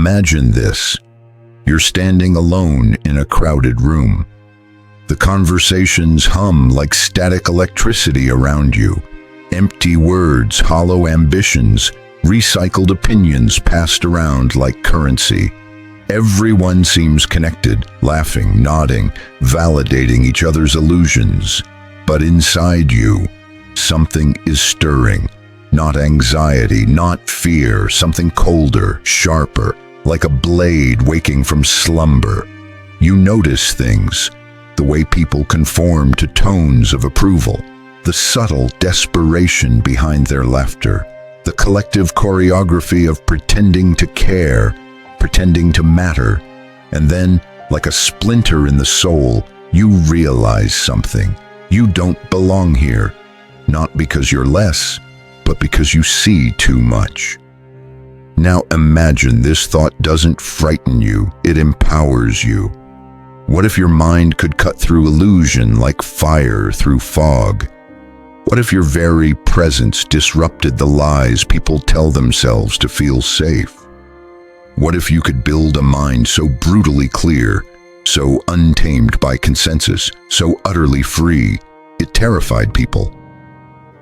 Imagine this. You're standing alone in a crowded room. The conversations hum like static electricity around you. Empty words, hollow ambitions, recycled opinions passed around like currency. Everyone seems connected, laughing, nodding, validating each other's illusions. But inside you, something is stirring. Not anxiety, not fear, something colder, sharper, like a blade waking from slumber. You notice things, the way people conform to tones of approval, the subtle desperation behind their laughter, the collective choreography of pretending to care, pretending to matter, and then, like a splinter in the soul, you realize something. You don't belong here, not because you're less, but because you see too much. Now imagine this thought doesn't frighten you, it empowers you. What if your mind could cut through illusion like fire through fog? What if your very presence disrupted the lies people tell themselves to feel safe? What if you could build a mind so brutally clear, so untamed by consensus, so utterly free, it terrified people?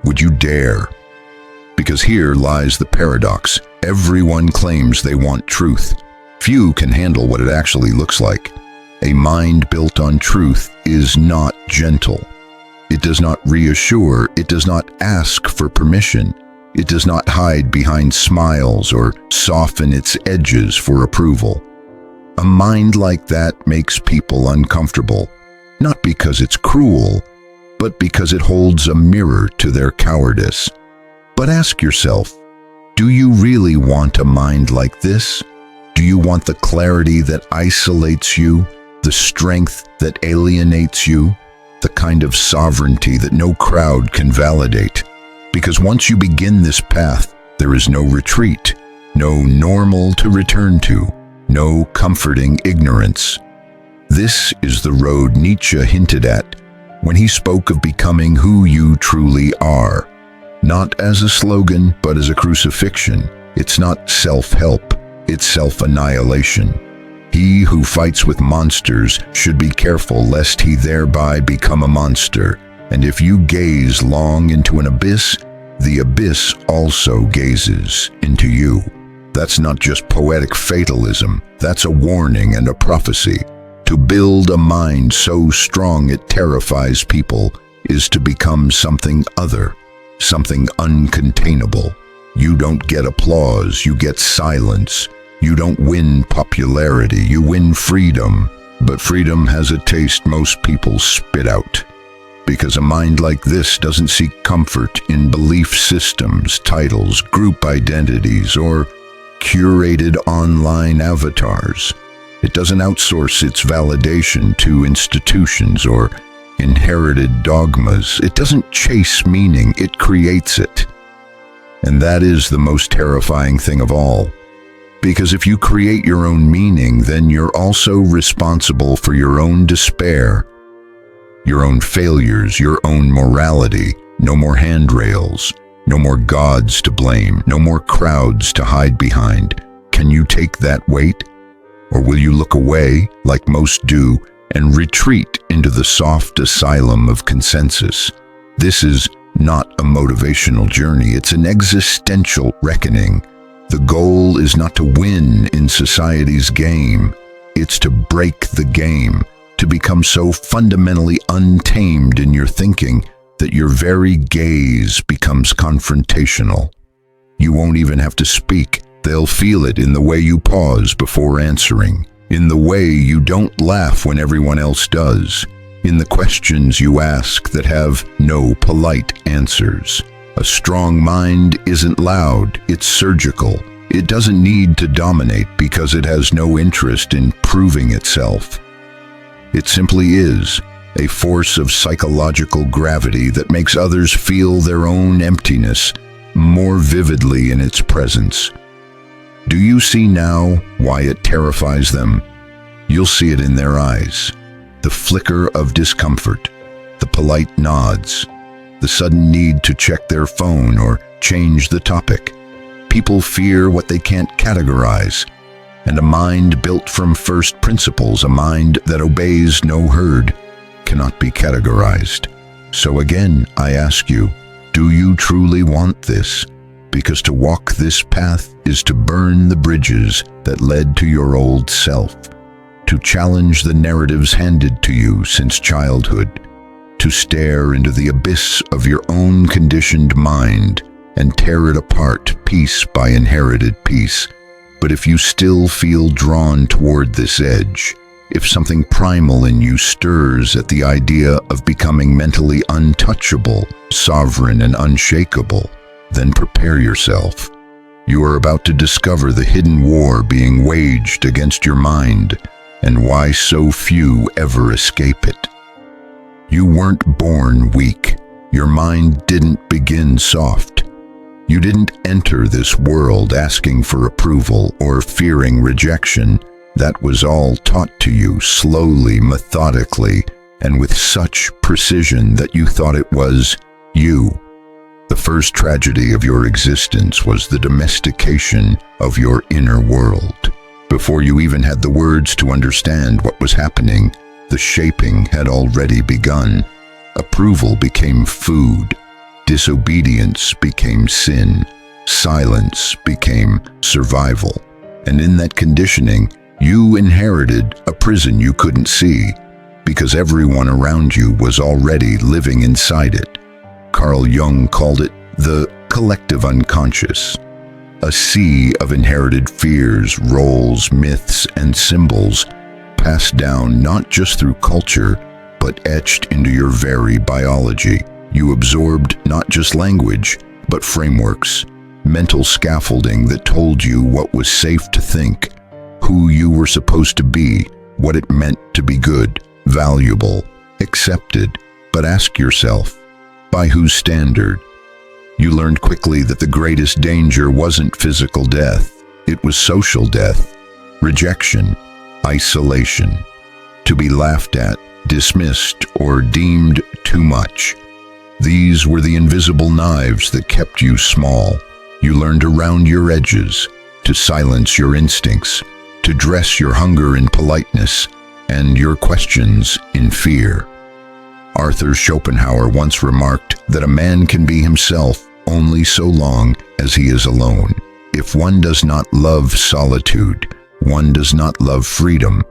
Would you dare? Because here lies the paradox. Everyone claims they want truth. Few can handle what it actually looks like. A mind built on truth is not gentle. It does not reassure, it does not ask for permission. It does not hide behind smiles or soften its edges for approval. A mind like that makes people uncomfortable, not because it's cruel, but because it holds a mirror to their cowardice. But ask yourself, do you really want a mind like this? Do you want the clarity that isolates you, the strength that alienates you, the kind of sovereignty that no crowd can validate? Because once you begin this path, there is no retreat, no normal to return to, no comforting ignorance. This is the road Nietzsche hinted at when he spoke of becoming who you truly are. Not as a slogan, but as a crucifixion. It's not self-help, it's self-annihilation. He who fights with monsters should be careful lest he thereby become a monster. And if you gaze long into an abyss, the abyss also gazes into you. That's not just poetic fatalism, that's a warning and a prophecy. To build a mind so strong it terrifies people is to become something other, something uncontainable. You don't get applause, you get silence. You don't win popularity, you win freedom. But freedom has a taste most people spit out. Because a mind like this doesn't seek comfort in belief systems, titles, group identities, or curated online avatars. It doesn't outsource its validation to institutions or inherited dogmas. It doesn't chase meaning, it creates it. And that is the most terrifying thing of all. Because if you create your own meaning, then you're also responsible for your own despair, your own failures, your own morality. No more handrails, no more gods to blame, no more crowds to hide behind. Can you take that weight? Or will you look away, like most do, and retreat into the soft asylum of consensus? This is not a motivational journey, it's an existential reckoning. The goal is not to win in society's game, it's to break the game, to become so fundamentally untamed in your thinking that your very gaze becomes confrontational. You won't even have to speak. They'll feel it in the way you pause before answering, in the way you don't laugh when everyone else does, in the questions you ask that have no polite answers. A strong mind isn't loud, it's surgical. It doesn't need to dominate because it has no interest in proving itself. It simply is, a force of psychological gravity that makes others feel their own emptiness more vividly in its presence. Do you see now why it terrifies them? You'll see it in their eyes. The flicker of discomfort, the polite nods, the sudden need to check their phone or change the topic. People fear what they can't categorize, And a mind built from first principles, a mind that obeys no herd, cannot be categorized. So again, I ask you, do you truly want this? Because to walk this path is to burn the bridges that led to your old self, to challenge the narratives handed to you since childhood, to stare into the abyss of your own conditioned mind and tear it apart piece by inherited piece. But if you still feel drawn toward this edge, if something primal in you stirs at the idea of becoming mentally untouchable, sovereign and unshakable, then prepare yourself. You are about to discover the hidden war being waged against your mind and why so few ever escape it. You weren't born weak. Your mind didn't begin soft. You didn't enter this world asking for approval or fearing rejection. That was all taught to you slowly, methodically, and with such precision that you thought it was you. The first tragedy of your existence was the domestication of your inner world. Before you even had the words to understand what was happening, the shaping had already begun. Approval became food. Disobedience became sin. Silence became survival. And in that conditioning, you inherited a prison you couldn't see, because everyone around you was already living inside it. Carl Jung called it the collective unconscious, a sea of inherited fears, roles, myths, and symbols passed down not just through culture, but etched into your very biology. You absorbed not just language, but frameworks, mental scaffolding that told you what was safe to think, who you were supposed to be, what it meant to be good, valuable, accepted. But ask yourself, by whose standard? You learned quickly that the greatest danger wasn't physical death, it was social death, rejection, isolation, to be laughed at, dismissed, or deemed too much. These were the invisible knives that kept you small. You learned to round your edges, to silence your instincts, to dress your hunger in politeness and your questions in fear. Arthur Schopenhauer once remarked that a man can be himself only so long as he is alone. If one does not love solitude, one does not love freedom,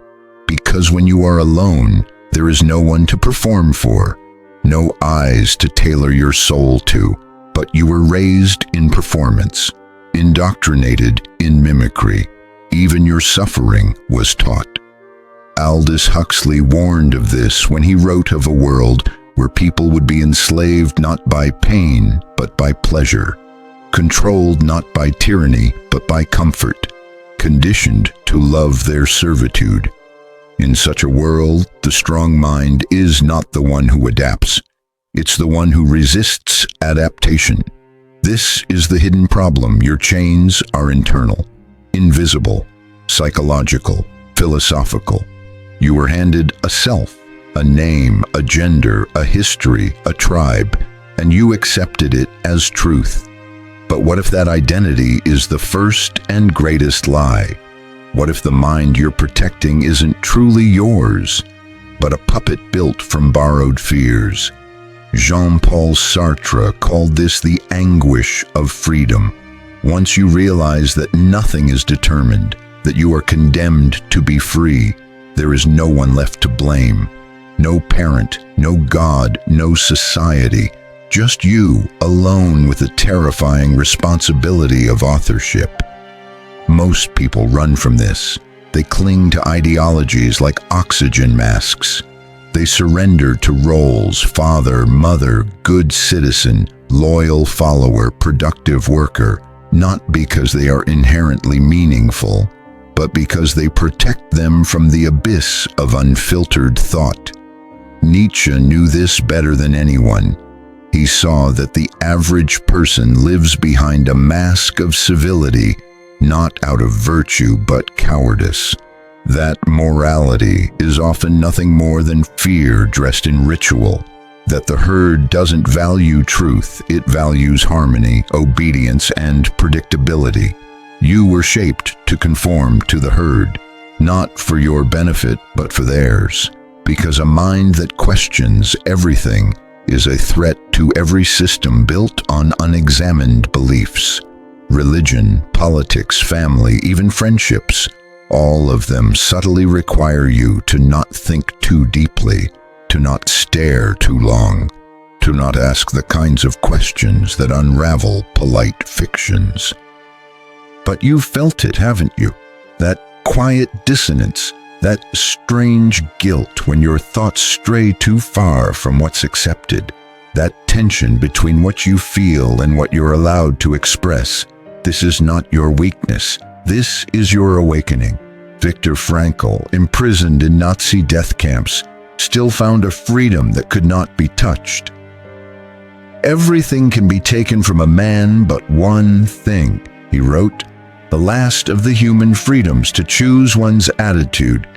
because when you are alone, there is no one to perform for, no eyes to tailor your soul to, but you were raised in performance, indoctrinated in mimicry. Even your suffering was taught. Aldous Huxley warned of this when he wrote of a world where people would be enslaved not by pain, but by pleasure, controlled not by tyranny, but by comfort, conditioned to love their servitude. In such a world, the strong mind is not the one who adapts. It's the one who resists adaptation. This is the hidden problem. Your chains are internal, invisible, psychological, philosophical. You were handed a self, a name, a gender, a history, a tribe, and you accepted it as truth. But what if that identity is the first and greatest lie? What if the mind you're protecting isn't truly yours, but a puppet built from borrowed fears? Jean-Paul Sartre called this the anguish of freedom. Once you realize that nothing is determined, that you are condemned to be free, there is no one left to blame. No parent, no God, no society. Just you, alone with the terrifying responsibility of authorship. Most people run from this. They cling to ideologies like oxygen masks. They surrender to roles: father, mother, good citizen, loyal follower, productive worker, not because they are inherently meaningful, but because they protect them from the abyss of unfiltered thought. Nietzsche knew this better than anyone. He saw that the average person lives behind a mask of civility, not out of virtue but cowardice. That morality is often nothing more than fear dressed in ritual. That the herd doesn't value truth, it values harmony, obedience, and predictability. You were shaped to conform to the herd, not for your benefit, but for theirs, because a mind that questions everything is a threat to every system built on unexamined beliefs. Religion, politics, family, even friendships, all of them subtly require you to not think too deeply, to not stare too long, to not ask the kinds of questions that unravel polite fictions. But you've felt it, haven't you? That quiet dissonance, that strange guilt when your thoughts stray too far from what's accepted, that tension between what you feel and what you're allowed to express. This is not your weakness. This is your awakening. Viktor Frankl, imprisoned in Nazi death camps, still found a freedom that could not be touched. Everything can be taken from a man but one thing, he wrote, the last of the human freedoms to choose one's attitude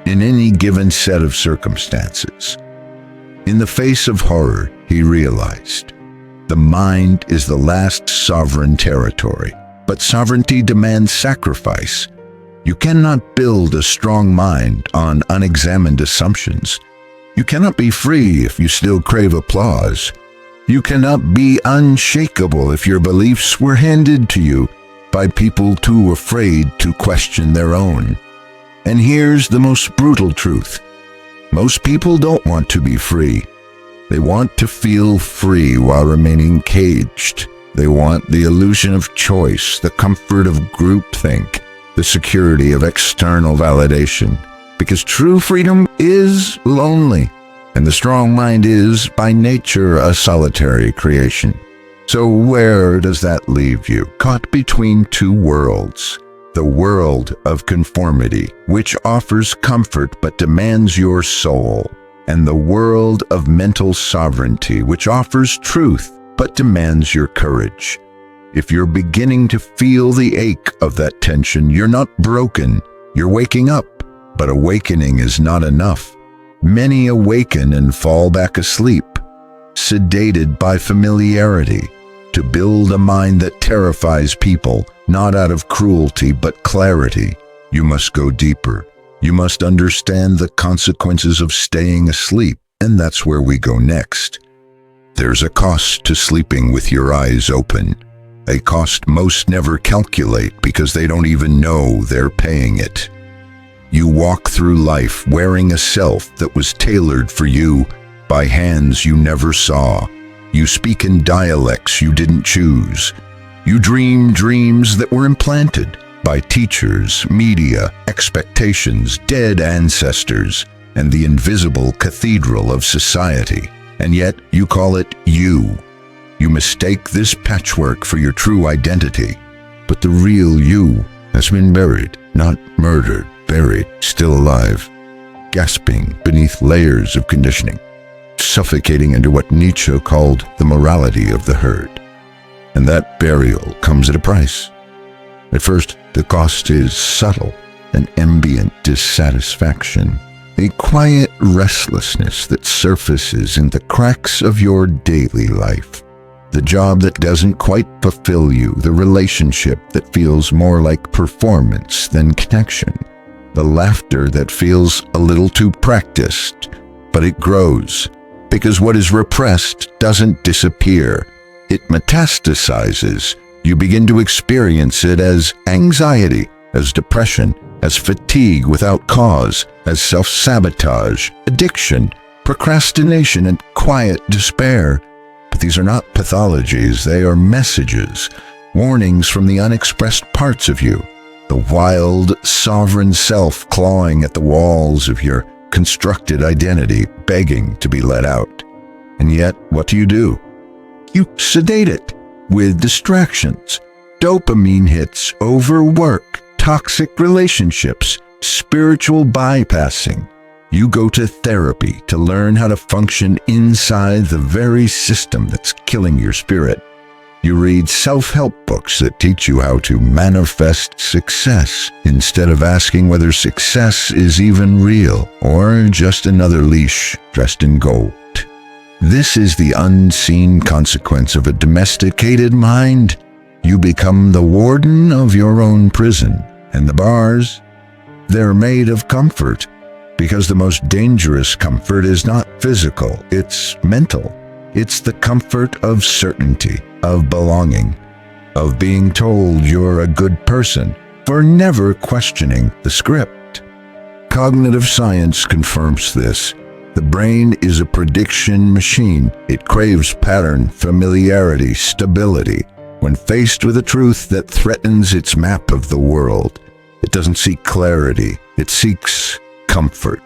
in any given set of circumstances. In the face of horror, he realized, the mind is the last sovereign territory, but sovereignty demands sacrifice. You cannot build a strong mind on unexamined assumptions. You cannot be free if you still crave applause. You cannot be unshakable if your beliefs were handed to you by people too afraid to question their own. And here's the most brutal truth. Most people don't want to be free. They want to feel free while remaining caged. They want the illusion of choice, the comfort of groupthink, the security of external validation. Because true freedom is lonely, and the strong mind is, by nature, a solitary creation. So where does that leave you? Caught between two worlds. The world of conformity, which offers comfort but demands your soul, and the world of mental sovereignty, which offers truth but demands your courage. If you're beginning to feel the ache of that tension, you're not broken, you're waking up. But awakening is not enough. Many awaken and fall back asleep, sedated by familiarity. To build a mind that terrifies people, not out of cruelty but clarity, you must go deeper. You must understand the consequences of staying asleep, and that's where we go next. There's a cost to sleeping with your eyes open, a cost most never calculate because they don't even know they're paying it. You walk through life wearing a self that was tailored for you by hands you never saw. You speak in dialects you didn't choose. You dream dreams that were implanted by teachers, media, expectations, dead ancestors, and the invisible cathedral of society. And yet you call it you. You mistake this patchwork for your true identity. But the real you has been buried, not murdered, buried, still alive, gasping beneath layers of conditioning, suffocating under what Nietzsche called the morality of the herd. And that burial comes at a price. At first, the cost is subtle, an ambient dissatisfaction, a quiet restlessness that surfaces in the cracks of your daily life. The job that doesn't quite fulfill you, the relationship that feels more like performance than connection, the laughter that feels a little too practiced, but it grows, because what is repressed doesn't disappear. It metastasizes. You begin to experience it as anxiety, as depression, as fatigue without cause, as self-sabotage, addiction, procrastination, and quiet despair. But these are not pathologies, they are messages, warnings from the unexpressed parts of you, the wild, sovereign self clawing at the walls of your constructed identity, begging to be let out. And yet, what do? You sedate it with distractions, dopamine hits, overwork, toxic relationships, spiritual bypassing. You go to therapy to learn how to function inside the very system that's killing your spirit. You read self-help books that teach you how to manifest success instead of asking whether success is even real or just another leash dressed in gold. This is the unseen consequence of a domesticated mind. You become the warden of your own prison, and the bars, they're made of comfort, because the most dangerous comfort is not physical, it's mental. It's the comfort of certainty, of belonging, of being told you're a good person, for never questioning the script. Cognitive science confirms this. The brain is a prediction machine. It craves pattern, familiarity, stability. When faced with a truth that threatens its map of the world, it doesn't seek clarity, it seeks comfort.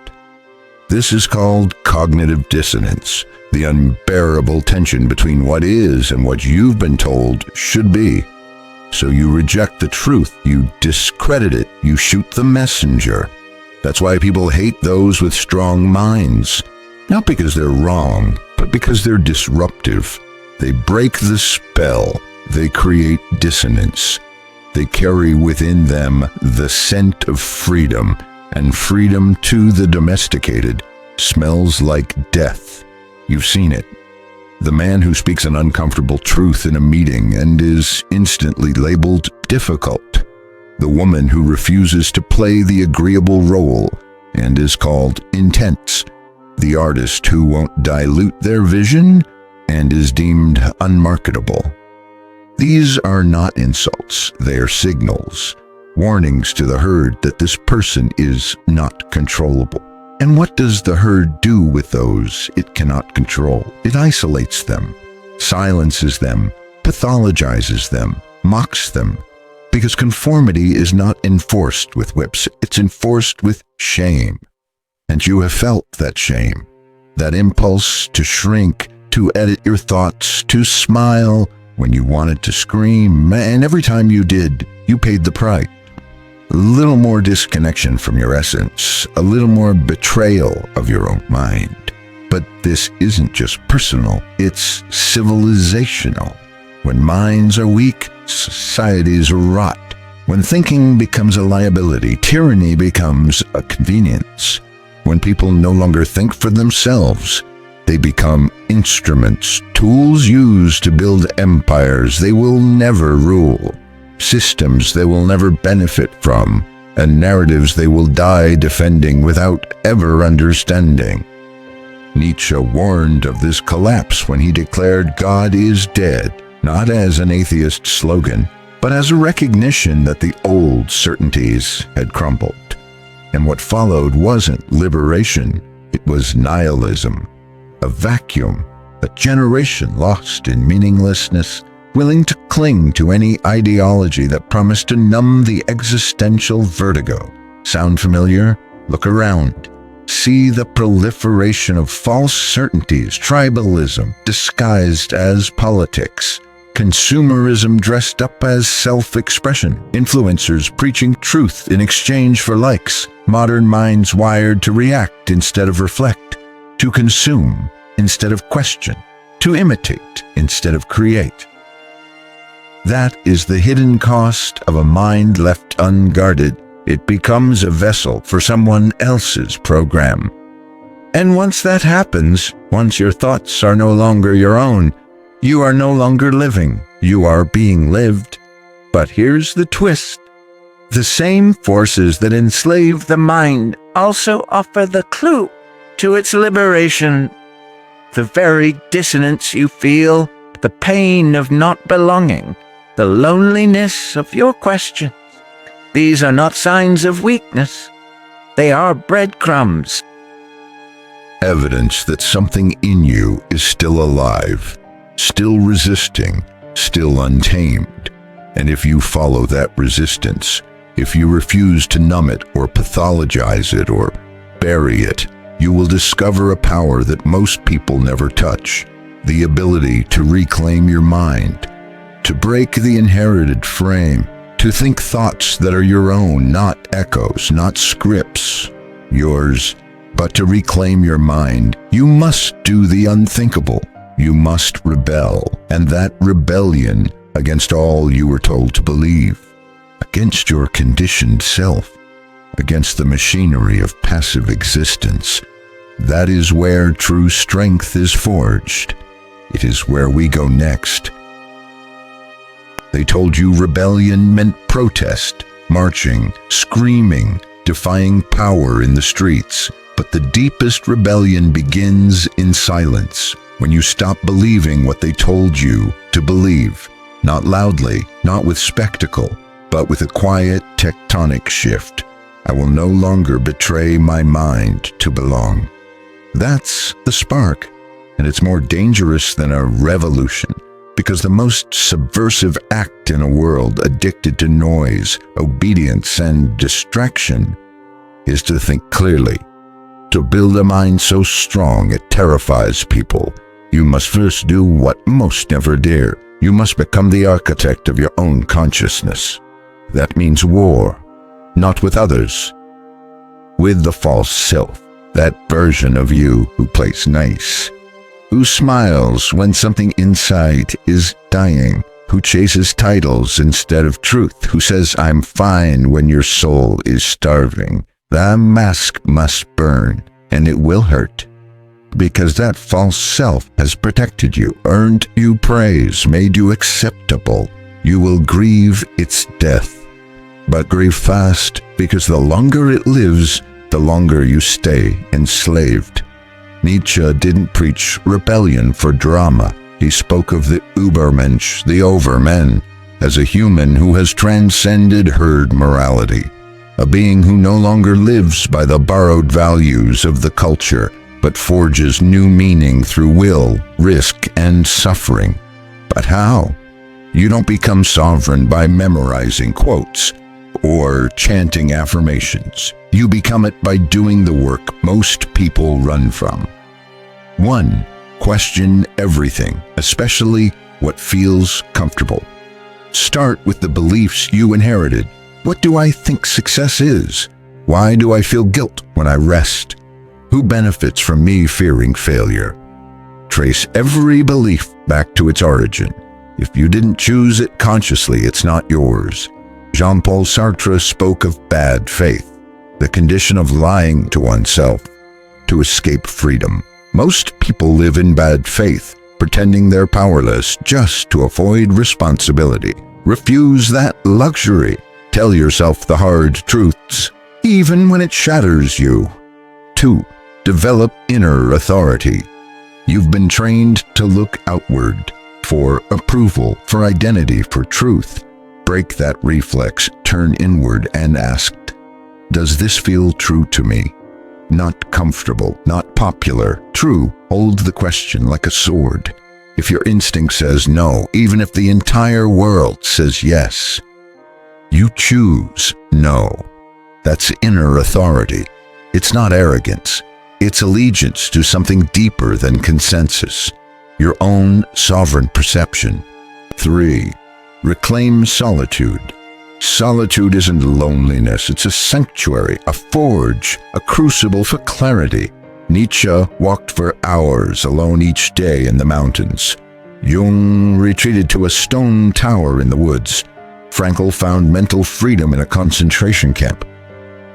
This is called cognitive dissonance, the unbearable tension between what is and what you've been told should be. So you reject the truth, you discredit it, you shoot the messenger. That's why people hate those with strong minds. Not because they're wrong, but because they're disruptive. They break the spell. They create dissonance. They carry within them the scent of freedom, and freedom to the domesticated smells like death. You've seen it. The man who speaks an uncomfortable truth in a meeting and is instantly labeled difficult. The woman who refuses to play the agreeable role and is called intense. The artist who won't dilute their vision and is deemed unmarketable. These are not insults, they are signals, warnings to the herd that this person is not controllable. And what does the herd do with those it cannot control? It isolates them, silences them, pathologizes them, mocks them. Because conformity is not enforced with whips, it's enforced with shame. And you have felt that shame, that impulse to shrink, to edit your thoughts, to smile when you wanted to scream, and every time you did, you paid the price. A little more disconnection from your essence, a little more betrayal of your own mind. But this isn't just personal, it's civilizational. When minds are weak, societies rot. When thinking becomes a liability, tyranny becomes a convenience. When people no longer think for themselves, they become instruments, tools used to build empires they will never rule, systems they will never benefit from, and narratives they will die defending without ever understanding. Nietzsche warned of this collapse when he declared God is dead, not as an atheist slogan, but as a recognition that the old certainties had crumbled. And what followed wasn't liberation, it was nihilism, a vacuum, a generation lost in meaninglessness, willing to cling to any ideology that promised to numb the existential vertigo. Sound familiar? Look around. See the proliferation of false certainties, tribalism disguised as politics, consumerism dressed up as self-expression, influencers preaching truth in exchange for likes, modern minds wired to react instead of reflect, to consume instead of question, to imitate instead of create. That is the hidden cost of a mind left unguarded. It becomes a vessel for someone else's program. And once that happens, once your thoughts are no longer your own, you are no longer living, you are being lived. But here's the twist. The same forces that enslave the mind also offer the clue to its liberation. The very dissonance you feel, the pain of not belonging, the loneliness of your questions. These are not signs of weakness. They are breadcrumbs. Evidence that something in you is still alive, still resisting, still untamed. And if you follow that resistance, if you refuse to numb it or pathologize it or bury it, you will discover a power that most people never touch, the ability to reclaim your mind, to break the inherited frame, to think thoughts that are your own, not echoes, not scripts, yours. But to reclaim your mind, you must do the unthinkable. You must rebel, and that rebellion against all you were told to believe, against your conditioned self, against the machinery of passive existence. That is where true strength is forged. It is where we go next. They told you rebellion meant protest, marching, screaming, defying power in the streets. But the deepest rebellion begins in silence, when you stop believing what they told you to believe. Not loudly, not with spectacle, but with a quiet tectonic shift. I will no longer betray my mind to belong. That's the spark, and it's more dangerous than a revolution, because the most subversive act in a world addicted to noise, obedience, and distraction is to think clearly. To build a mind so strong it terrifies people, you must first do what most never dare. You must become the architect of your own consciousness. That means war, not with others, with the false self, that version of you who plays nice, who smiles when something inside is dying, who chases titles instead of truth, who says, "I'm fine," when your soul is starving. The mask must burn, and it will hurt, because that false self has protected you, earned you praise, made you acceptable. You will grieve its death, but grieve fast, because the longer it lives, the longer you stay enslaved. Nietzsche didn't preach rebellion for drama. He spoke of the Übermensch, the overmen, as a human who has transcended herd morality, a being who no longer lives by the borrowed values of the culture, but forges new meaning through will, risk, and suffering. But how? You don't become sovereign by memorizing quotes or chanting affirmations. You become it by doing the work most people run from. 1. Question everything, especially what feels comfortable. Start with the beliefs you inherited. What do I think success is? Why do I feel guilt when I rest? Who benefits from me fearing failure? Trace every belief back to its origin. If you didn't choose it consciously, it's not yours. Jean-Paul Sartre spoke of bad faith, the condition of lying to oneself to escape freedom. Most people live in bad faith, pretending they're powerless just to avoid responsibility. Refuse that luxury. Tell yourself the hard truths, even when it shatters you. 2. Develop inner authority. You've been trained to look outward for approval, for identity, for truth. Break that reflex, turn inward and ask, does this feel true to me? Not comfortable, not popular, true. Hold the question like a sword. If your instinct says no, even if the entire world says yes, you choose no. That's inner authority. It's not arrogance. It's allegiance to something deeper than consensus, your own sovereign perception. 3. Reclaim solitude. Solitude isn't loneliness, it's a sanctuary, a forge, a crucible for clarity. Nietzsche walked for hours alone each day in the mountains. Jung retreated to a stone tower in the woods. Frankl found mental freedom in a concentration camp.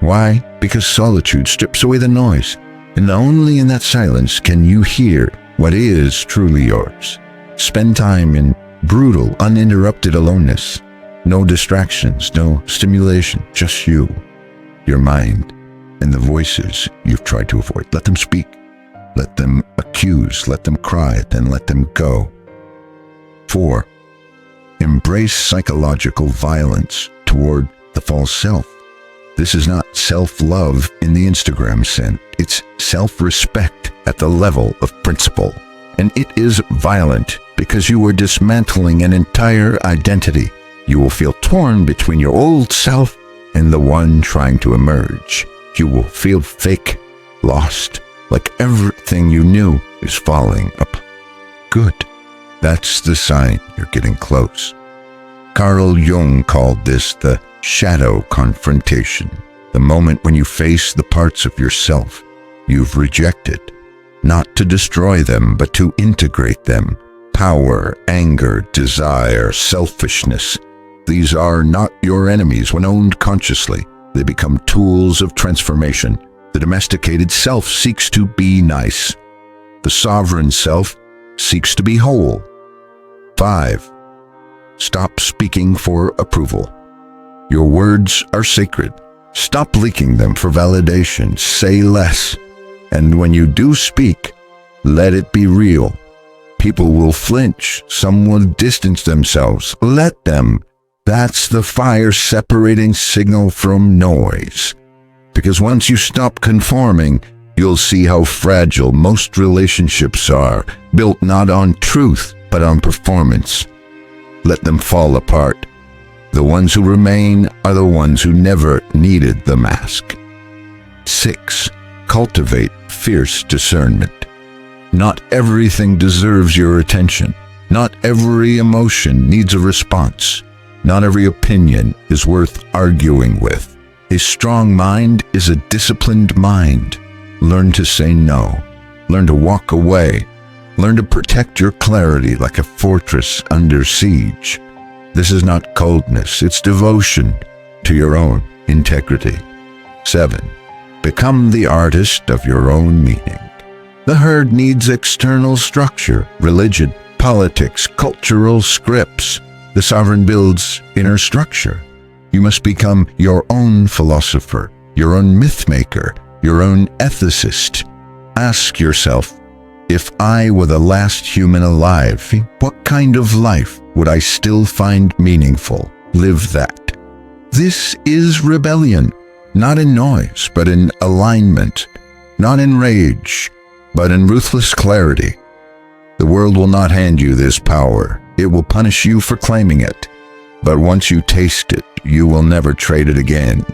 Why? Because solitude strips away the noise, and only in that silence can you hear what is truly yours. Spend time in brutal, uninterrupted aloneness. No distractions, no stimulation, just you, your mind, and the voices you've tried to avoid. Let them speak. Let them accuse. Let them cry. Then let them go. 4. Embrace psychological violence toward the false self. This is not self-love in the Instagram sense. It's self-respect at the level of principle. And it is violent because you are dismantling an entire identity. You will feel torn between your old self and the one trying to emerge. You will feel fake, lost, like everything you knew is falling apart. Good. That's the sign you're getting close. Carl Jung called this the shadow confrontation, the moment when you face the parts of yourself you've rejected, not to destroy them, but to integrate them. Power, anger, desire, selfishness. These are not your enemies when owned consciously. They become tools of transformation. The domesticated self seeks to be nice. The sovereign self seeks to be whole. 5. Stop speaking for approval. Your words are sacred. Stop leaking them for validation. Say less. And when you do speak, let it be real. People will flinch. Some will distance themselves. Let them. That's the fire separating signal from noise. Because once you stop conforming, you'll see how fragile most relationships are, built not on truth, but on performance. Let them fall apart. The ones who remain are the ones who never needed the mask. 6. Cultivate fierce discernment. Not everything deserves your attention. Not every emotion needs a response. Not every opinion is worth arguing with. A strong mind is a disciplined mind. Learn to say no. Learn to walk away. Learn to protect your clarity like a fortress under siege. This is not coldness, it's devotion to your own integrity. 7. Become the artist of your own meaning. The herd needs external structure, religion, politics, cultural scripts. The sovereign builds inner structure. You must become your own philosopher, your own myth maker, your own ethicist. Ask yourself, if I were the last human alive, what kind of life would I still find meaningful? Live that. This is rebellion, not in noise, but in alignment, not in rage, but in ruthless clarity. The world will not hand you this power. It will punish you for claiming it. But once you taste it, you will never trade it again.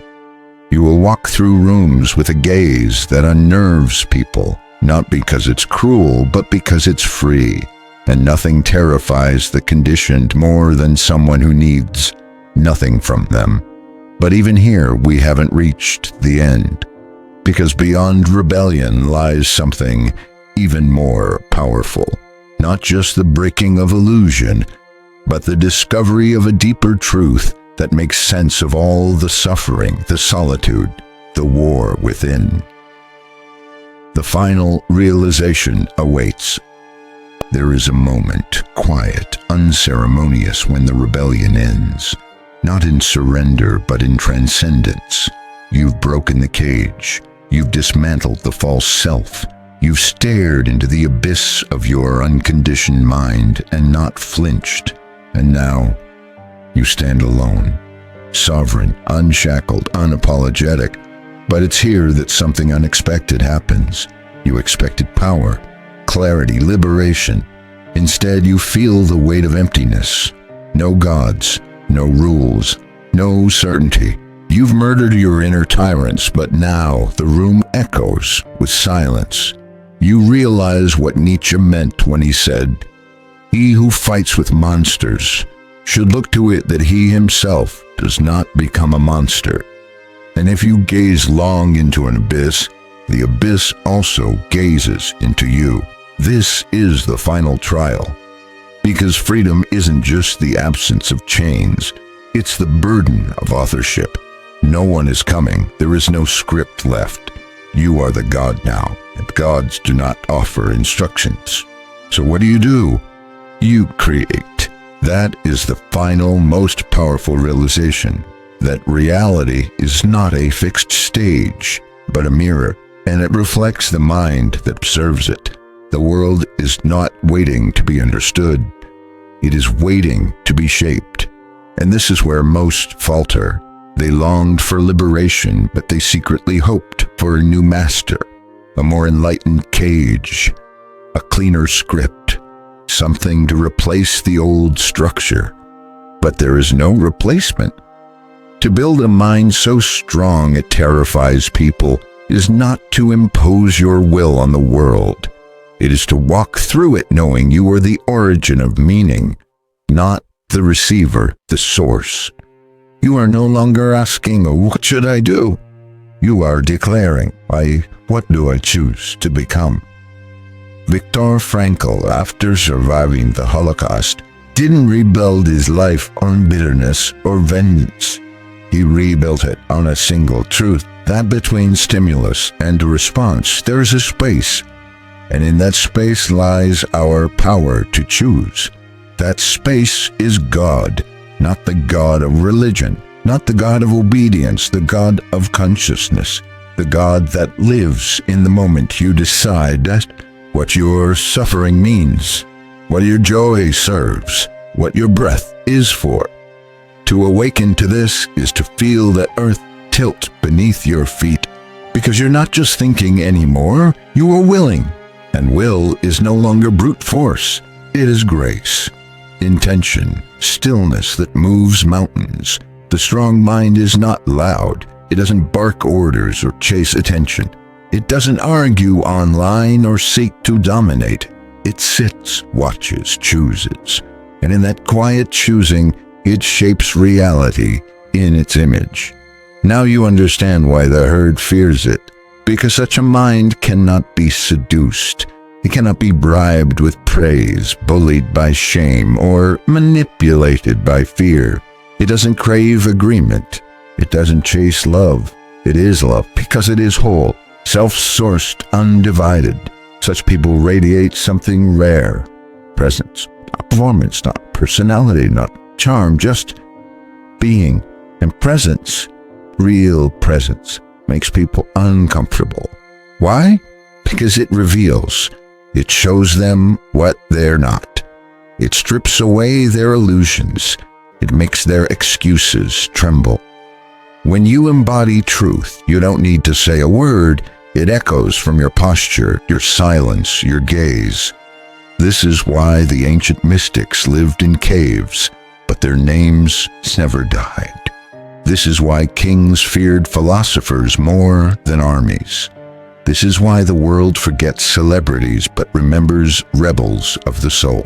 You will walk through rooms with a gaze that unnerves people, not because it's cruel, but because it's free. And nothing terrifies the conditioned more than someone who needs nothing from them. But even here, we haven't reached the end. Because beyond rebellion lies something even more powerful. Not just the breaking of illusion, but the discovery of a deeper truth that makes sense of all the suffering, the solitude, the war within. The final realization awaits. There is a moment, quiet, unceremonious, when the rebellion ends. Not in surrender, but in transcendence. You've broken the cage. You've dismantled the false self. You've stared into the abyss of your unconditioned mind and not flinched. And now, you stand alone, sovereign, unshackled, unapologetic. But it's here that something unexpected happens. You expected power, clarity, liberation. Instead, you feel the weight of emptiness. No gods, no rules, no certainty. You've murdered your inner tyrants, but now the room echoes with silence. You realize what Nietzsche meant when he said, "He who fights with monsters should look to it that he himself does not become a monster." And if you gaze long into an abyss, the abyss also gazes into you. This is the final trial. Because freedom isn't just the absence of chains, it's the burden of authorship. No one is coming. There is no script left. You are the God now, and gods do not offer instructions. So what do? You create. That is the final, most powerful realization, that reality is not a fixed stage, but a mirror, and it reflects the mind that observes it. The world is not waiting to be understood. It is waiting to be shaped. And this is where most falter. They longed for liberation, but they secretly hoped for a new master, a more enlightened cage, a cleaner script, something to replace the old structure. But there is no replacement. To build a mind so strong it terrifies people is not to impose your will on the world. It is to walk through it knowing you are the origin of meaning, not the receiver, the source. You are no longer asking, "What should I do?" You are declaring, what do I choose to become?" Viktor Frankl, after surviving the Holocaust, didn't rebuild his life on bitterness or vengeance. He rebuilt it on a single truth, that between stimulus and response there is a space, and in that space lies our power to choose. That space is God, not the God of religion, not the God of obedience, the God of consciousness, the God that lives in the moment you decide what your suffering means, what your joy serves, what your breath is for. To awaken to this is to feel that earth tilt beneath your feet, because you're not just thinking anymore, you are willing. And will is no longer brute force, it is grace, intention, stillness that moves mountains. The strong mind is not loud, it doesn't bark orders or chase attention. It doesn't argue online or seek to dominate. It sits, watches, chooses. And in that quiet choosing, it shapes reality in its image. Now you understand why the herd fears it, because such a mind cannot be seduced. It cannot be bribed with praise, bullied by shame, or manipulated by fear. It doesn't crave agreement. It doesn't chase love. It is love because it is whole, self-sourced, undivided. Such people radiate something rare. Presence, not performance, not personality, not charm, just being. And presence, real presence, makes people uncomfortable. Why? Because it reveals. It shows them what they're not. It strips away their illusions. It makes their excuses tremble. When you embody truth, you don't need to say a word. It echoes from your posture, your silence, your gaze. This is why the ancient mystics lived in caves, but their names never died. This is why kings feared philosophers more than armies. This is why the world forgets celebrities but remembers rebels of the soul.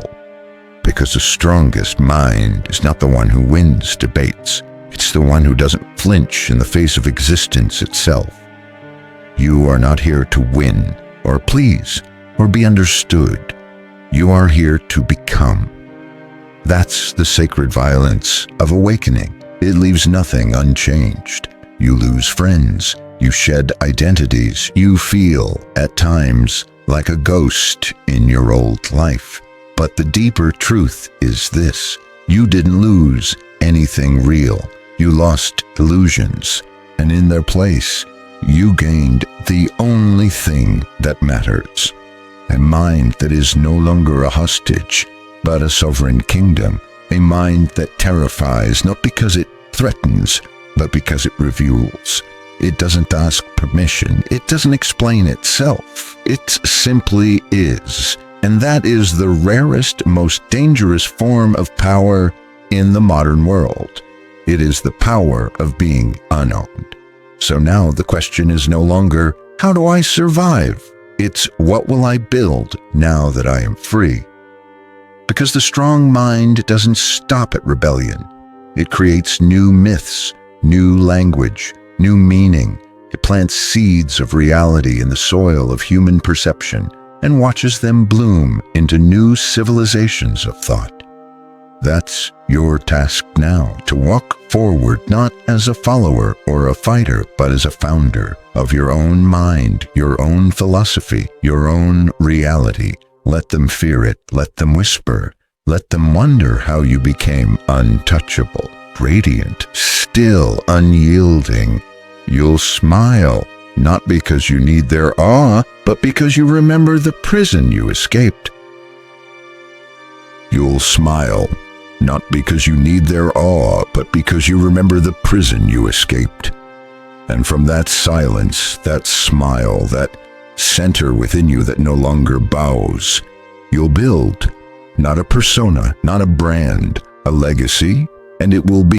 Because the strongest mind is not the one who wins debates. It's the one who doesn't flinch in the face of existence itself. You are not here to win, or please, or be understood. You are here to become. That's the sacred violence of awakening. It leaves nothing unchanged. You lose friends. You shed identities. You feel, at times, like a ghost in your old life. But the deeper truth is this. You didn't lose anything real. You lost illusions, and in their place, you gained the only thing that matters. A mind that is no longer a hostage, but a sovereign kingdom. A mind that terrifies not because it threatens, but because it reveals. It doesn't ask permission. It doesn't explain itself. It simply is. And that is the rarest, most dangerous form of power in the modern world. It is the power of being unowned. So now the question is no longer, how do I survive? It's, what will I build now that I am free? Because the strong mind doesn't stop at rebellion. It creates new myths, new language, new meaning. It plants seeds of reality in the soil of human perception and watches them bloom into new civilizations of thought. That's your task now, to walk forward not as a follower or a fighter, but as a founder of your own mind, your own philosophy, your own reality. Let them fear it, let them whisper, let them wonder how you became untouchable, radiant, still, unyielding. You'll smile, not because you need their awe, but because you remember the prison you escaped. You'll smile, not because you need their awe, but because you remember the prison you escaped. And from that silence, that smile, that center within you that no longer bows, you'll build, not a persona, not a brand, a legacy, and it will be